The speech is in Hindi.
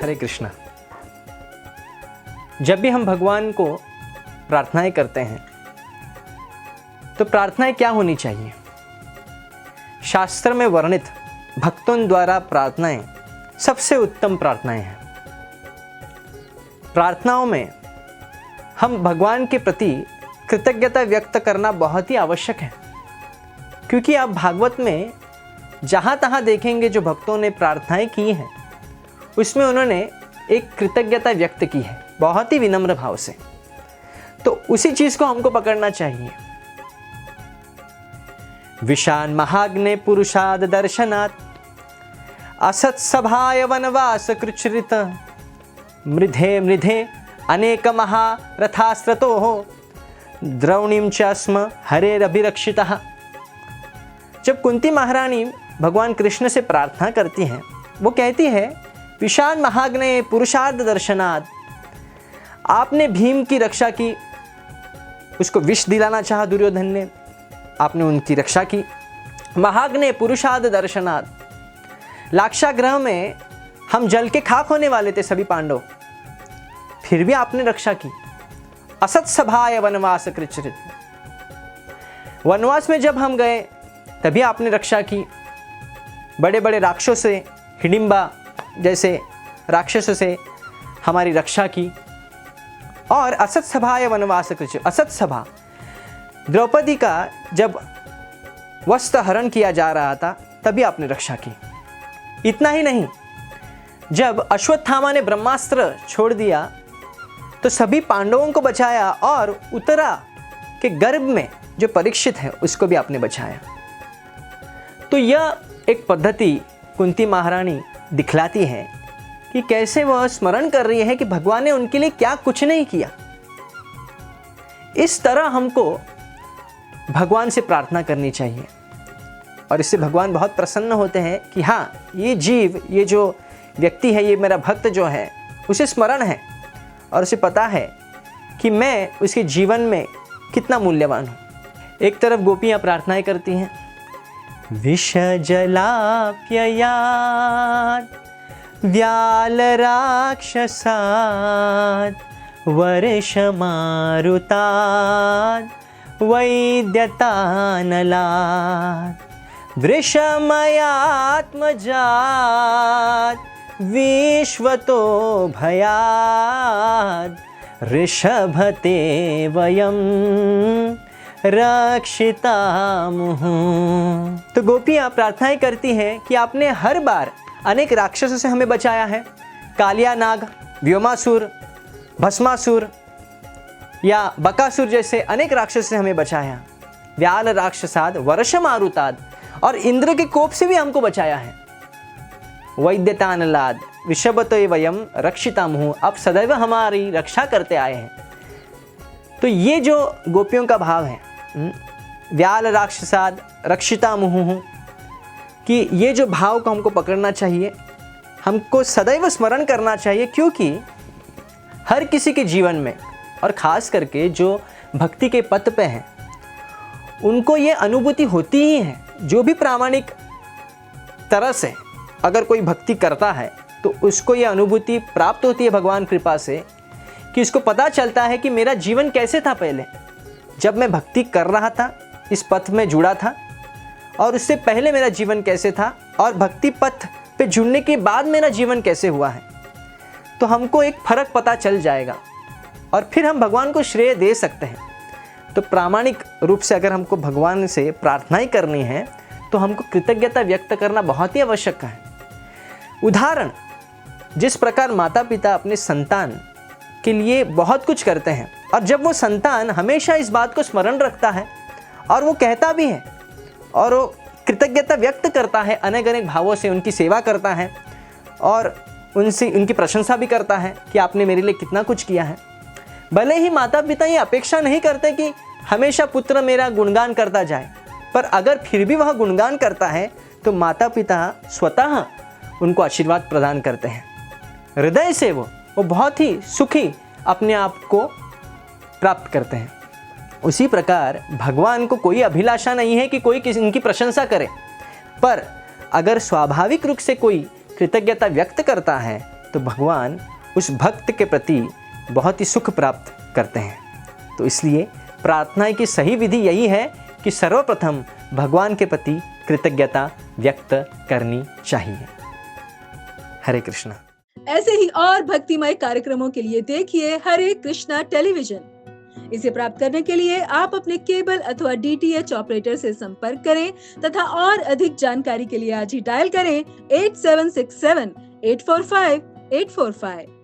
हरे कृष्णा। जब भी हम भगवान को प्रार्थनाएं करते हैं तो प्रार्थनाएं क्या होनी चाहिए? शास्त्र में वर्णित भक्तों द्वारा प्रार्थनाएं सबसे उत्तम प्रार्थनाएं हैं। प्रार्थनाओं में हम भगवान के प्रति कृतज्ञता व्यक्त करना बहुत ही आवश्यक है, क्योंकि आप भागवत में जहाँ तहाँ देखेंगे जो भक्तों ने प्रार्थनाएं की हैं उसमें उन्होंने एक कृतज्ञता व्यक्त की है, बहुत ही विनम्र भाव से। तो उसी चीज को हमको पकड़ना चाहिए। विशान महाग्ने पुरुषाद दर्शनात् असत सभाय वनवास कृच्छ्रित मृधे मृधे अनेक महारथास्त्रतो द्रौणीं च स्म हरेरभिरक्षितः। जब कुंती महारानी भगवान कृष्ण से प्रार्थना करती हैं, वो कहती है विशान महाग्ने पुरुषार्थ दर्शनात्, आपने भीम की रक्षा की, उसको विष दिलाना चाहा दुर्योधन ने, आपने उनकी रक्षा की। महाग्ने पुरुषार्थ दर्शनात्, लाक्षागृह में हम जल के खाक होने वाले थे सभी पांडव, फिर भी आपने रक्षा की। असत सभाय वनवास कृच्छ्रित, वनवास में जब हम गए तभी आपने रक्षा की। बड़े बड़े राक्षसों से, हिडिंबा जैसे राक्षसों से हमारी रक्षा की। और असत सभाय वनवास कृच्छ्रित, असत सभा, द्रौपदी का जब वस्त्र हरण किया जा रहा था तभी आपने रक्षा की। इतना ही नहीं, जब अश्वत्थामा ने ब्रह्मास्त्र छोड़ दिया तो सभी पांडवों को बचाया, और उत्तरा के गर्भ में जो परीक्षित है उसको भी आपने बचाया। तो यह एक पद्धति कुंती महारानी दिखलाती है कि कैसे वह स्मरण कर रही है कि भगवान ने उनके लिए क्या कुछ नहीं किया। इस तरह हमको भगवान से प्रार्थना करनी चाहिए, और इससे भगवान बहुत प्रसन्न होते हैं कि हाँ, ये जीव, ये जो व्यक्ति है, ये मेरा भक्त जो है, उसे स्मरण है और उसे पता है कि मैं उसके जीवन में कितना मूल्यवान हूँ। एक तरफ गोपियाँ प्रार्थनाएं करती हैं, विष जलाप्ययात् व्याल राक्षसात् वर्षमारुतात् वैद्यतानलात् वृषमयात्मजात् विश्वतो भयात् ऋषभते वयं रक्षिता मुहु। तो गोपियाँ प्रार्थनाएं करती हैं कि आपने हर बार अनेक राक्षसों से हमें बचाया है। कालिया नाग, व्योमासुर, भस्मासुर या बकासुर जैसे अनेक राक्षसों से हमें बचाया। व्याल राक्षसाद वर्षमारुताद, और इंद्र के कोप से भी हमको बचाया है। वैद्यतानलाद विषभतो वयम रक्षिता मुहु, अब सदैव हमारी रक्षा करते आए हैं। तो ये जो गोपियों का भाव है, व्याल राक्षसाद रक्षिता मुहु, कि ये जो भाव को हमको पकड़ना चाहिए, हमको सदैव स्मरण करना चाहिए, क्योंकि हर किसी के जीवन में, और ख़ास करके जो भक्ति के पथ पे हैं, उनको ये अनुभूति होती ही है। जो भी प्रामाणिक तरह से अगर कोई भक्ति करता है तो उसको ये अनुभूति प्राप्त होती है भगवान कृपा से, कि इसको पता चलता है कि मेरा जीवन कैसे था पहले, जब मैं भक्ति कर रहा था, इस पथ में जुड़ा था, और उससे पहले मेरा जीवन कैसे था, और भक्ति पथ पे जुड़ने के बाद मेरा जीवन कैसे हुआ है। तो हमको एक फर्क पता चल जाएगा और फिर हम भगवान को श्रेय दे सकते हैं। तो प्रामाणिक रूप से अगर हमको भगवान से प्रार्थनाएं करनी है तो हमको कृतज्ञता व्यक्त करना बहुत ही आवश्यक है। उदाहरण, जिस प्रकार माता पिता अपने संतान के लिए बहुत कुछ करते हैं, और जब वो संतान हमेशा इस बात को स्मरण रखता है और वो कहता भी है और वो कृतज्ञता व्यक्त करता है, अनेक अनेक भावों से उनकी सेवा करता है और उनसे उनकी प्रशंसा भी करता है कि आपने मेरे लिए कितना कुछ किया है। भले ही माता पिता ये अपेक्षा नहीं करते कि हमेशा पुत्र मेरा गुणगान करता जाए, पर अगर फिर भी वह गुणगान करता है तो माता पिता स्वतः उनको आशीर्वाद प्रदान करते हैं। हृदय से वो बहुत ही सुखी अपने आप को प्राप्त करते हैं। उसी प्रकार भगवान को कोई अभिलाषा नहीं है कि कोई इनकी प्रशंसा करे, पर अगर स्वाभाविक रूप से कोई कृतज्ञता व्यक्त करता है तो भगवान उस भक्त के प्रति बहुत ही सुख प्राप्त करते हैं। तो इसलिए प्रार्थना की सही विधि यही है कि सर्वप्रथम भगवान के प्रति कृतज्ञता व्यक्त करनी चाहिए। हरे कृष्णा। ऐसे ही और भक्तिमय कार्यक्रमों के लिए देखिए हरे कृष्णा टेलीविजन। इसे प्राप्त करने के लिए आप अपने केबल अथवा DTH ऑपरेटर से संपर्क करें तथा और अधिक जानकारी के लिए आज ही डायल करें 8767 845 845।